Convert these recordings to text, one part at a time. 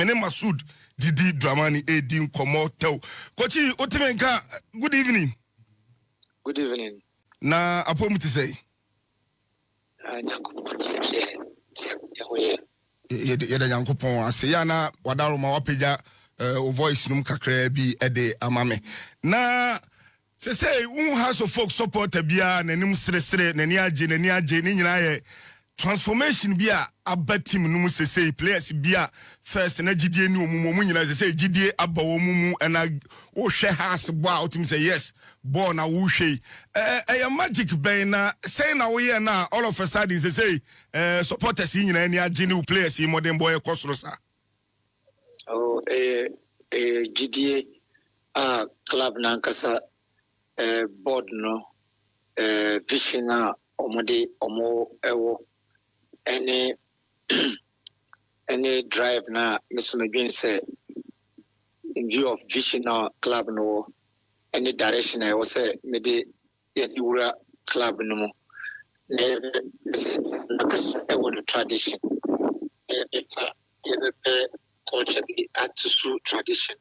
name Coach Didi Dramani Edin Komotel. Coach Otimenka, good evening. Good evening. Na apomu to say. Yeda Yankopon Aseyana Wadaroma Wapeja voice num kakra bi ede amame. Na say House of Folk support bia nanim sresre nani age ni nyina ye transformation bia abatim num say players bia first na gidie ni omumu nyina say gidie aba omumu na wo hwe house boa otim say yes ball na wo hwe e magic ben na say na wo ye na all of a sudden say supporters nyina ni age ni players modern boy kosoro sa oh gidie club na nkasa board no vision na omode omo ewo any drive na Mr. McGinn say in view of vision na club no any direction I was say me de yura club no mo na the tradition if culture be add to tradition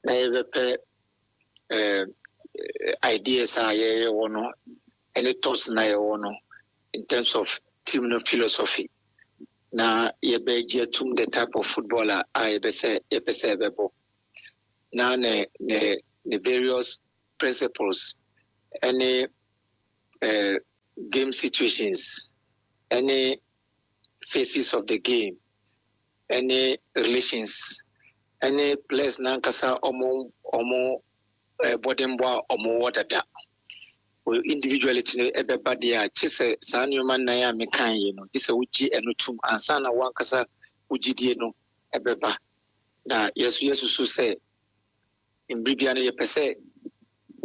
na ideas are one any thoughts na one in terms of team no philosophy na yebe jetum the type of footballer I be say bebo na the various principles any game situations any phases of the game any relations any place na nkasa omo bodemboa omo wadada individuality no everybody a chise san human na ya mekan ye no this uji enutum ansa na wankasa ugidie no ebeba na yesu so say in bibia no ye pese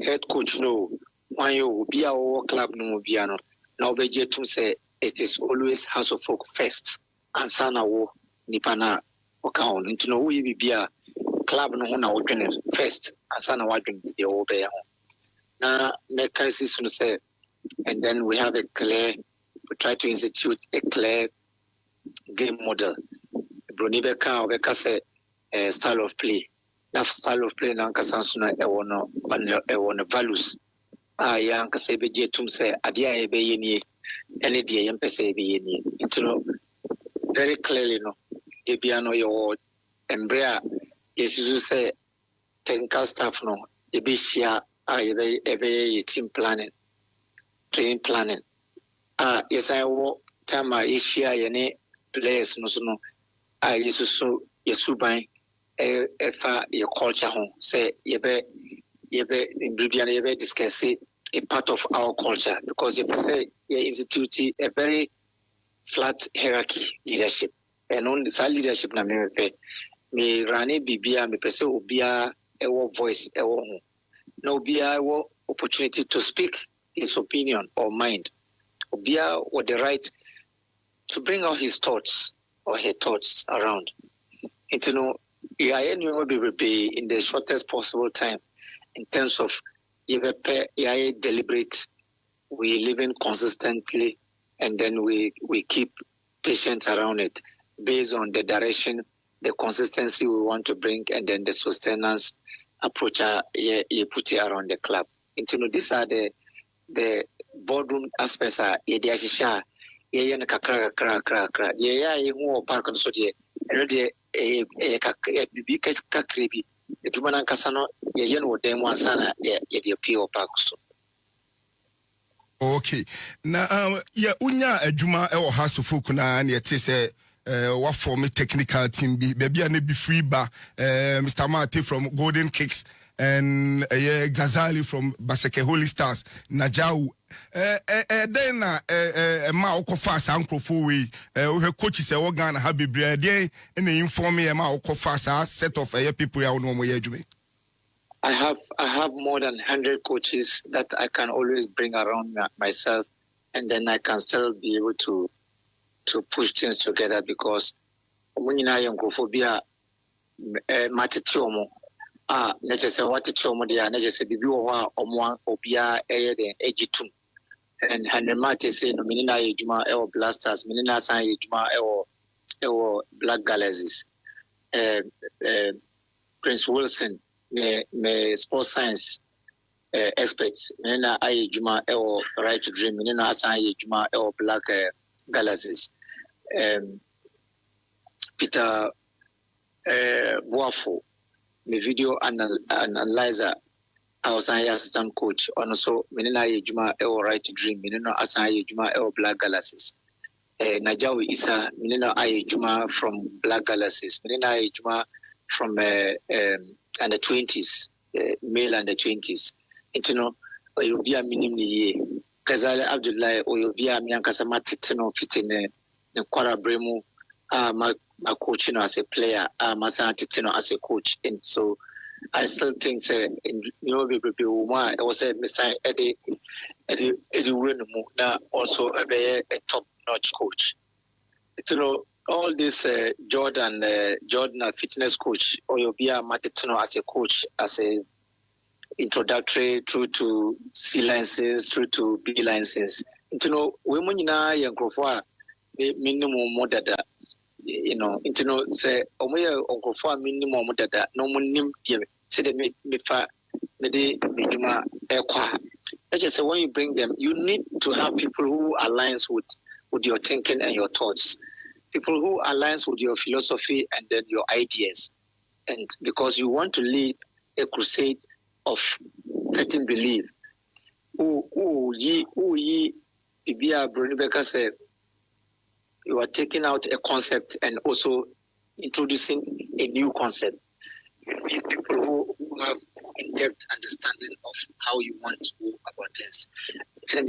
head coach no wan yo obi a wo club no bia no na obeje tum say it is always House of Folk first ansa na wo nipa na okao nti no wo ye bibia club no ho na wo dwene first ansa na wadwene ye wo be ya ho na mechanism say, and then we have we try to institute a clear game model. Brunibe ka obeka say style of play. That style of play na nkasansuna ewono values. Ya nkasa be jetum say adia ebe yenie ene die yempese ebe yenie. Into very clearly no de bia no your embrea yesu say technical staff no ebe share every team planning, training planning. Yes, I will tell my issue. Any players no. Yesu by your culture home. Say yebe in Bribian yebe discuss a part of our culture because you say you institute a very flat hierarchy leadership and on the leadership na me rani bibia me pese obia ewo voice ewo home. No Obia opportunity to speak his opinion or mind. Obia with the right to bring out his thoughts or her thoughts around. And to know will be in the shortest possible time in terms of deliberate, we live in consistently, and then we keep patience around it based on the direction, the consistency we want to bring, and then the sustenance approach you put around the club. Into these are the boardroom aspects are yedia shisha ye na kakra ye hu park no so de erede bibi kakra bi eduma na nkasa no ye no dem ansana ye de pure park so. Okay, na ya unya adwuma e wo House of Folk na na yete say what form technical team be baby and be free ba Mr. Mate from Golden Kicks and Ghazali from Baseke Holy Stars Najau then ma okofa sankrofo we we coach say we Ghana ha bebre dey na inform me ma okofa sa set of people ya no mo ye adwuma. I have more than 100 coaches that I can always bring around myself, and then I can still be able to push things together because omunina yankophobia matitiomo na jese watitiomo dia na jese bibi wo ho a omo obia eye den egitum and handemate say no menina ejuma e blasters menina san ejuma e Black Galaxies Prince Wilson, me sports science experts. Me na aye juma ewo Right to Dream. Me na asa aye juma ewo Black Galaxies. Peter Boafo, me video analyzer. I was an assistant coach. Also, me na aye juma ewo Right to Dream. Me na asa aye juma ewo Black Galaxies. Najawi Isa, me na aye juma from Black Galaxies. Me na aye juma from under 20s, male under 20s. You know, you'll be a minimum year. Kazali Abdullah, or you'll be a Miankasama Titino fitting the Quara Bremu, my coaching as a player, my son Titino as a coach. And so I still think, in I was a Messiah Eddie Renumu, now also a top notch coach. You know, all this Jordan, a fitness coach, or you'll be a Matitino as a coach, as a introductory through to C licenses, through to B licenses. You know, women in a young minimum more that you know, say, Uncle for minimum that no one named say they me fa me de me juma ekwa. I just say when you bring them, you need to have people who aligns with your thinking and your thoughts. People who aligns with your philosophy and then your ideas. And because you want to lead a crusade of certain belief. Ibia Brunibeka said, you are taking out a concept and also introducing a new concept. You need people who have in-depth understanding of how you want to go about things. You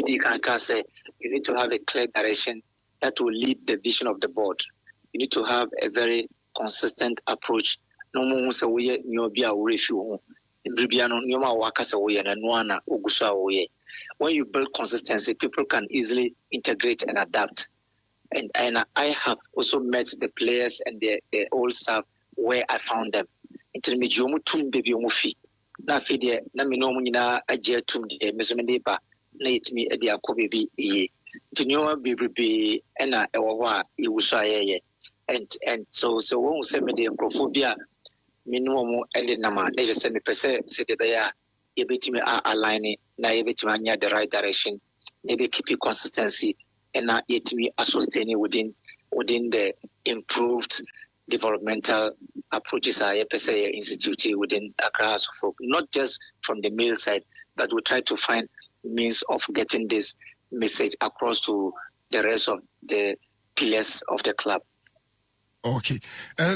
need to have a clear direction that will lead the vision of the board. You need to have a very consistent approach. No more say we when you build consistency, people can easily integrate and adapt. And I have also met the players and the old staff where I found them. Intermediate tum baby omufi. Na fide na me no nyina agye tum de mesomende ba na yetimi e de akobebi ye. Tinyo bebrebe na ewo ho a ewuso ayeye. And so when we say me the microphobia minimum ele nama na je say me pese se de ya ye betimi align na ye betimi anya the right direction. Maybe keep consistency and not yet me sustain within the improved developmental approaches I say institute within Accra Folk, not just from the male side, but we try to find means of getting this message across to the rest of the pillars of the club. Okay.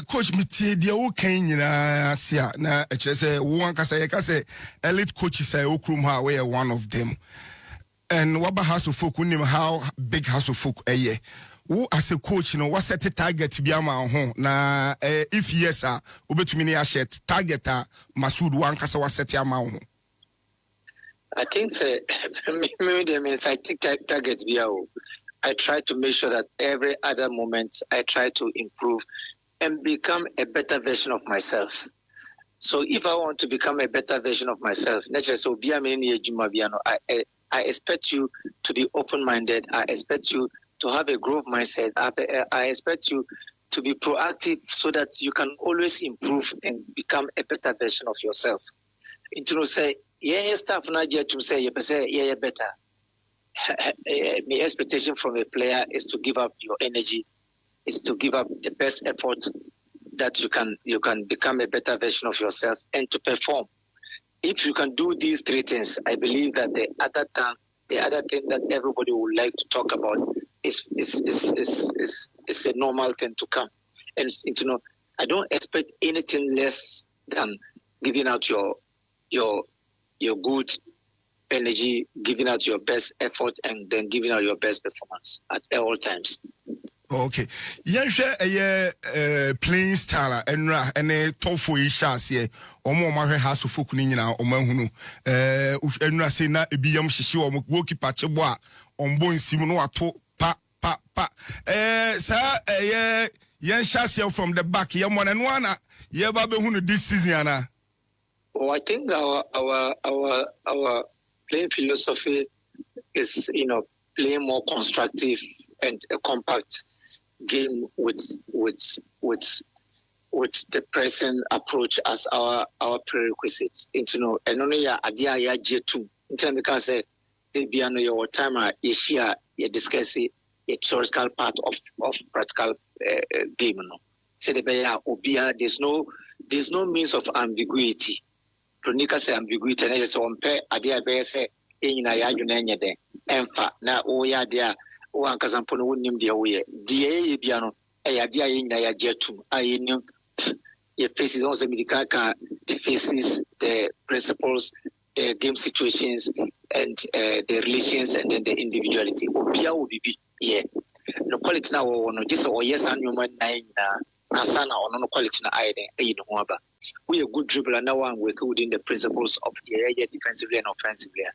Coach Mitie dia wo kan nyina asia na say one kasa elite coaches say okrum ha we one of them. And what about House of Folk? How big House of Folk who as a coach, you know, what set a target to be a man na if yes, ubetumi a set target Masud one kasa was set a man. I think maybe the means I take target I try to make sure that every other moment I try to improve and become a better version of myself. So if I want to become a better version of myself, I expect you to be open-minded. I expect you to have a growth mindset. I expect you to be proactive so that you can always improve and become a better version of yourself. Into say, staff not yet to say, better. My expectation from a player is to give up your energy, is to give up the best effort that you can become a better version of yourself and to perform. If you can do these three things, I believe that the other thing that everybody would like to talk about is a normal thing to come. And I don't expect anything less than giving out your good energy, giving out your best effort, and then giving out your best performance at all times. Okay. Playing style and top for ishas ye omo mahwe House of Folk ni nyina omahunu enra say na ebiyam hihye omo goalkeeper chebo a ombo nsim no ato pa sa yen shas from the back ye mo na no ana ye ba be hunu this season ana. Oh, I think our playing philosophy is playing more constructive and a compact game with with the present approach as our prerequisites. And only idea ya J2. In terms because they be on your time you share you discuss the theoretical part of practical game. No, so there's no means of ambiguity. Kronika say ambiguity and just one pair idea be say in ya junenya de emfa na o ya dia o ankasampo no wonim de we de bia no idea in ya J2 ayenim your faces also medical the faces, the principles, the game situations, and the relations, and then the individuality. Obia will be yeah. No quality now no just or yes and human nine asana or no quality na ide we a good dribbler now one work within the principles of the area defensively and offensively.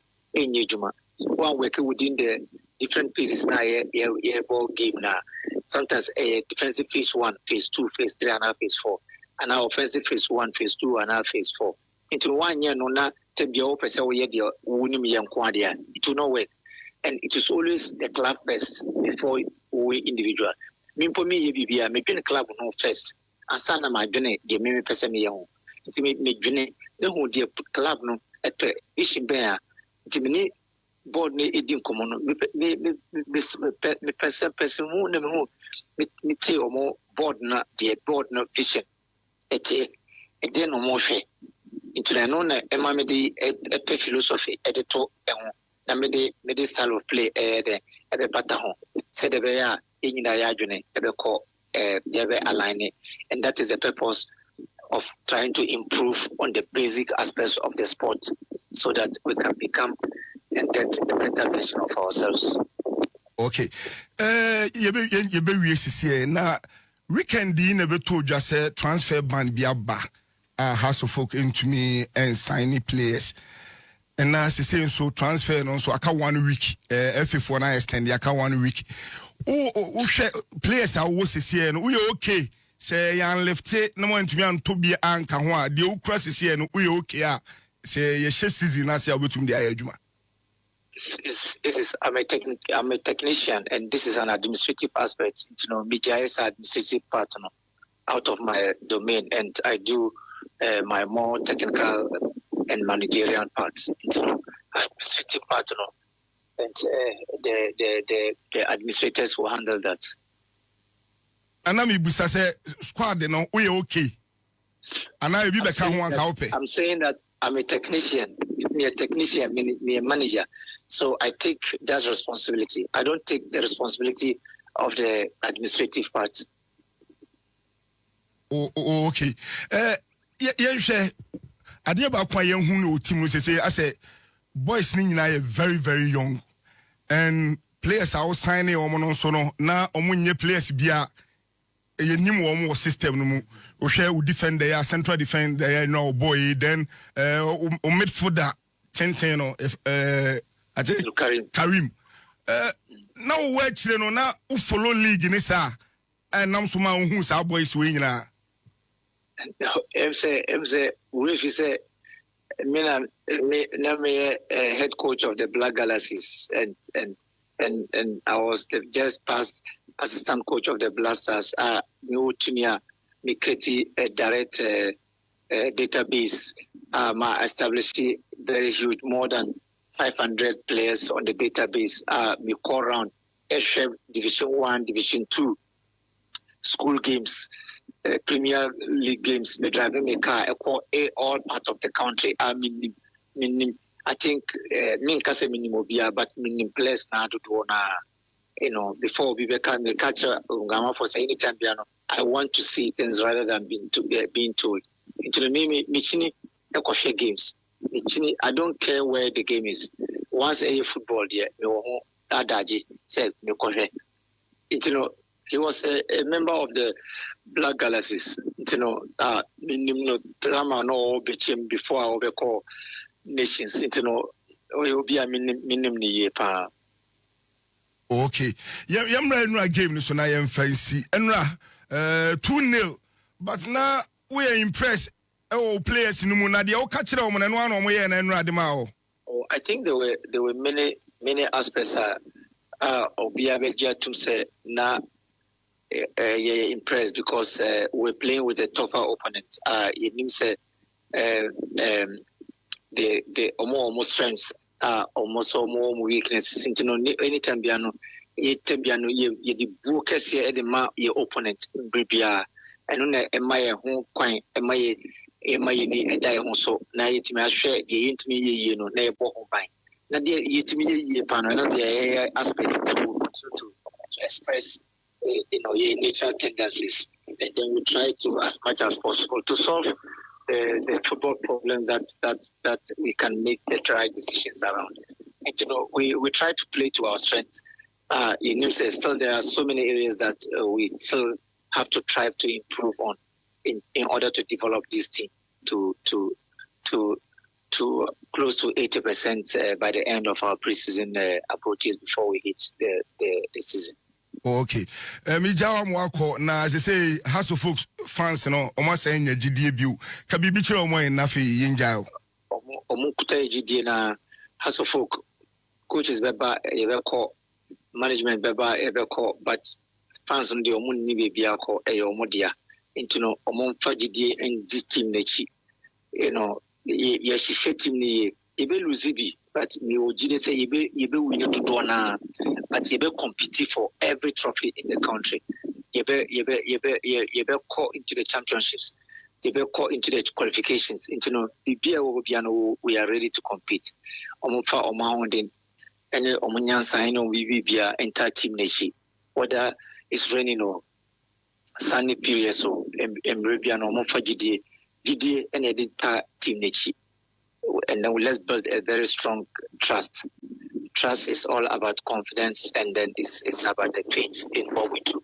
One work within the different phases now ball game now. Sometimes a defensive phase 1, phase 2, phase 3, and phase 4. And our offensive phase 1, phase 2, and our phase 4. Into 1 year, no, not to be open, so we had the winning young quadia. It will not work. And it is always the club first before we individual. Mimpo me, you me pin club no first. And son of my journey, the meme person me young. If you make journey, the whole dear club no at the issue bear. Timini board ne edim komono me person who me tell more board na the board no vision. Ete no more fe into the known emamedi a philosophy editor na me the style of play the ebe pata ho said ebe ya enyina ya adwene ebe ko ebe align, and that is the purpose of trying to improve on the basic aspects of the sport so that we can become and get a better version of ourselves. Okay. You be we na weekend in a bit to just say transfer ban biaba House of Folk into me and signing players. And now she saying so transfer no so aka 1 week F4 na extend aka 1 week. Oh players are wo sisi no we okay. Say yan left no mo ntumi anto bi anka ho a de ukra sisi no we okay a say ye hye season na say obetum de ayadwuma. This is I'm a technician, and this is an administrative aspect. Media is an administrative partner out of my domain, and I do my more technical and managerial parts. Administrative partner, and the administrators will handle that. Anami busa say squad no we okay. Ana ebi be ka ho anka ope. I'm saying that I'm a technician. Me a technician, me a manager. So I take that responsibility. I don't take the responsibility of the administrative part. Oh okay. Yeah, share. Ade ba kwa yen hu no team say I say boys ni nyina very very young. And players are signing omo no so no na omo nye players bia ye nim wo system no mu o hwe o defender ya central defender ya no boy then o midfielder 10 no if Karim na wo akire no na o follow league ni sa nam so ma hu sa boys we nyina MC we say me head coach of the Black Galaxies and I was just past assistant coach of the Blasters. Me create a direct database. Establish very huge, more than 500 players on the database. Me call around Division 1, Division 2, school games, Premier League games. Me driving my car. I call all part of the country. I think me kase minimobia, but minim players na do na. Before we become the culture of for say anytime, I want to see things rather than being told. Into the Michini Ekoshe games. Michini, I don't care where the game is. Once a football there, Adaji said Mekoshe. He was a member of the Black Galaxies. Drama no became before I call nations. We will be a minim ni pa. Okay. Yamra game so na yam fancy. Enra 2-0. But now we are impressed. Players in na de o ka kire o mo na no ano mo ye na enra de ma o. Oh, I think there were many aspects obia beja tum say na impressed because we're playing with a tougher opponent. It means the almost strengths almost more weaknesses. Anytime biano, ye the brokers here at the ma your opponent Bribia. And on a my home quite a my ni die also. Now it may share the intimate near Bohobine. Now, dear, it me panel, the aspect to express your natural tendencies, and then we try to, as much as possible, to solve the football problem that we can make the right decisions around. And we try to play to our strengths. Still there are so many areas that we still have to try to improve on in order to develop this team to close to 80% by the end of our preseason approaches before we hit the season. Okay. Me jawa mwako na as I say House of Folks fans no almost saying your GDA view. Kabi bichi omo na fi yinjao. Omo kuta GDA na House of Folk coaches beba call management beba call but fans on the omo ni bebi ako omo dia into no omo fa GDA and this team nechi. Ye she team ni ebe luzibi but me ojide say yebe win to do na but yebe compete for every trophy in the country. Yebe call into the championships. Yebe call into the qualifications. Into no bibia we are ready to compete. Omofa omahonden and omunyansa we bia entire team nechi. Whether it's raining or sunny period so emrebia no omofa GDA and entire team nechi. And then let's build a very strong trust. Trust is all about confidence, and then it's about the faith in what we do.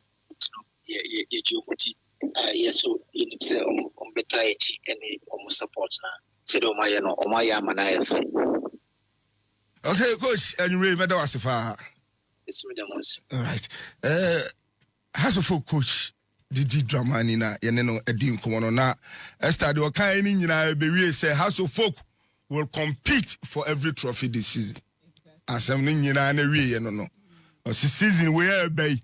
Yes, so in better and support now. Okay, coach, and you remember Wasifa. It's me the most. All right. Has a full coach. Didi Dramani na yeneno edin komono na Esther de okan ni nyina be say House of Folk will compete for every trophy this season. Asem ni nyina na wie no. Season we be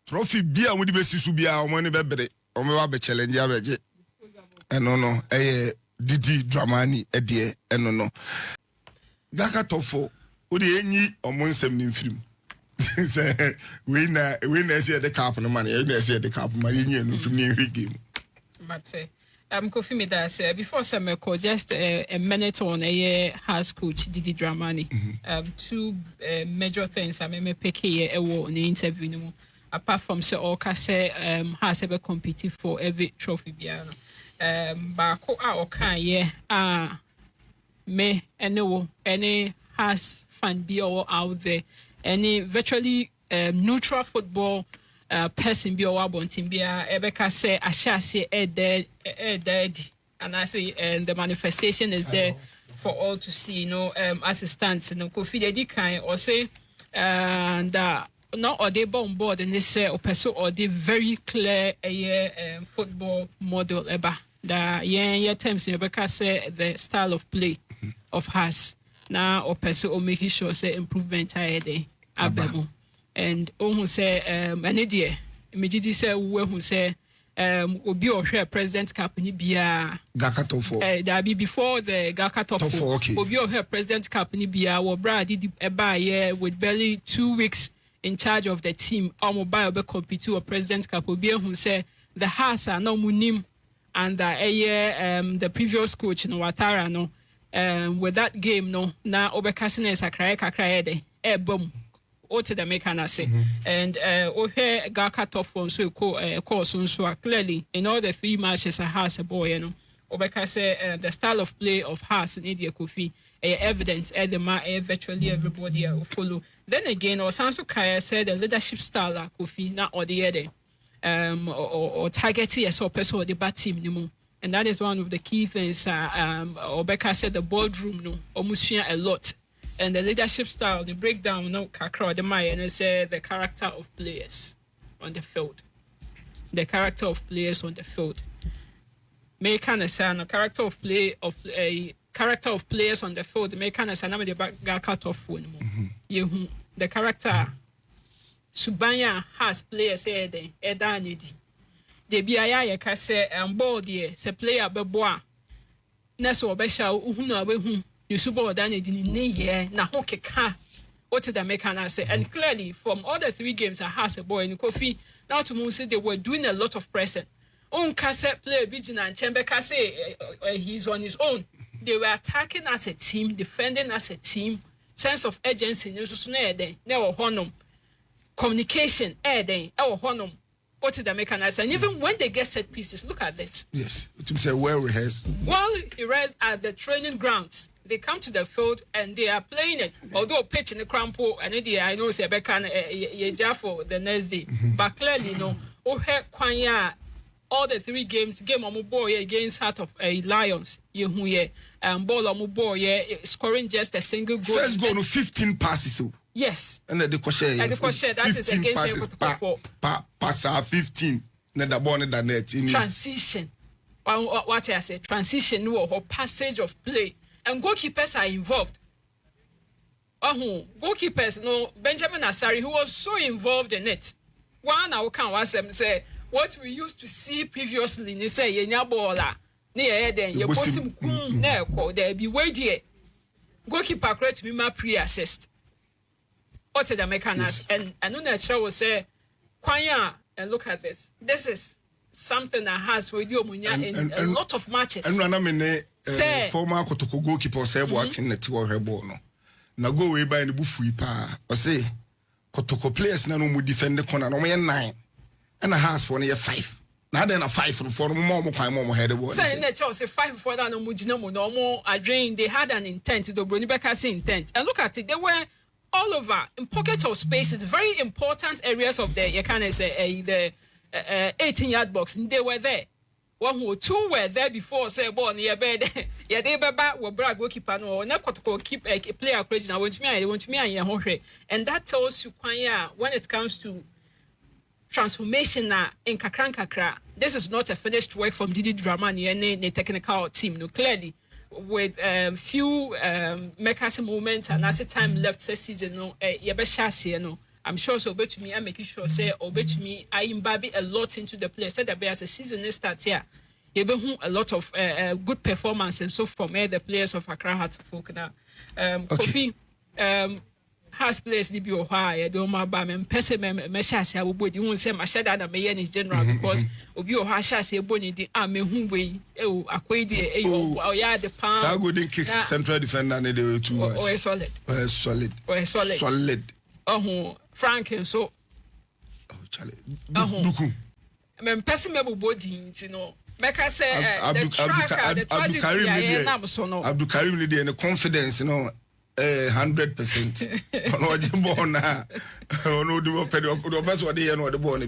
trophy bia mo di be sisu bia o mo ne be bere o me wa be challenge abeje. No Didi Dramani edie no. Gaka tofo o de enyi o mo nsem ni mfirim. Say we na see the cap no money we see the cap money no from the game but Kofi me that say before some just a minute on a house coach Didi Dramani. Two major things I me pick here in the interview no apart from say all say has ever competed for every trophy biano ba ko a okan me any has fan be all out there. Any virtually neutral football person be or wanting be Ebeka say Ashasi dead and I say the manifestation is there for all to see, as it stands, Kofi Didi kind or say that not or they on board and they say or person or they very clear football model eba that terms Ebeka say the style of play of hers. Now or person or making sure say improvement day abemo and who say an idea immediately say who say obi or share president company bia Gakatofo that be before the Gakatofo okay. Obi or her president company bia or brad did eba with barely 2 weeks in charge of the team or mobile be compete to a president company who say the house are no munim and the previous coach no Watara no with that game no na obekasine sakrai de boom o to the mechanic say and here Gaka tough one so course so clearly in all the 3 matches has a boy obekase the style of play of Haas in India Kofi evidence virtually everybody will follow. Then again or Sanso Kaya said the leadership style Kofi not or the other or targeting a so person or the bad team no more. And that is one of the key things. Obeka said the boardroom no almost a lot, and the leadership style, the breakdown no kakra the Maya and said the character of players on the field, the character of players on the field. May kind of say no character of play of a character of players on the field. May kind of say no the back cut off one more. You the character subanya has players eden edanedi de bia ya ka se ball de se player bebo a na so obesha uhunu abehu yusu ball danedi ni ye na ho keka what did the mechanic say? And clearly from all the 3 games I has a boy in Kofi now to move say they were doing a lot of pressing on cassette player Bijina and Chembeka say he's on his own. They were attacking as a team, defending as a team, sense of urgency, never honum, communication, honum. What is the mechanics? And even when they get set pieces, look at this. Yes, it say well rehearsed. Well rehearsed at the training grounds. They come to the field and they are playing it. Although pitch in the crampo and I know say Becca for the next day, but clearly no. Kwanya. All the 3 games, game on boy against Heart of Lions, ball on boy, scoring just a single goal. First goal, no 15 passes. Yes. And the crochet, that is against pass 15. Then the ball in the net. Transition. What I say, transition or passage of play. And goalkeepers are involved. Goalkeepers, no, Benjamin Asari, who was so involved in it. One, I can't watch them say, what we used to see previously, they say, "Yenya bola, near then you possible there be wait goalkeeper correct me my pre-assist." What's the mechanics? And Unacha will say, "Kwanya, and look at this. This is something that has radio munya in a lot of matches." And Ranamene, former Kotoko goalkeeper, said what in the 2 of her ball. Now go away by the buffy pa or say, Kotoko players no mu defend the corner, no 9. And a house for near 5. Now then a 5 for more head of water. Say that you say 5 for that no more a drain. They had an intent, the Brunibeka intent. And look at it, they were all over in pockets of spaces, very important areas of the you can say the 18-yard box. And they were there. 1 or 2 were there before say ball near bed. Yeah, they were brag goalkeeper no not to keep a player crazy. I want to me and that tells you when it comes to transformation in kakra. This is not a finished work from Didi Dramani and the technical team. No, clearly, with few mechanical moments and as a time left this season, no, I'm sure so. But to me, I'm making sure say, or bet to me, I imbibe a lot into the play. Said that as a season starts here, you a lot of good performance and so from the players of Accra had to focus now. Kofi, has players ni bi o ha ya do ma ba me pese me hase abodi hu se ma sheda na me ye ni general because obi o ha hase eboni di a me hu we e o akwedi o ya de pan so golden kicks central defender ne dey too much solid Frank so duku me pese me bodi nti no make say the tracker Abdul Karim ni dey confidence no 100%. On what you born now, on the best what they know the born.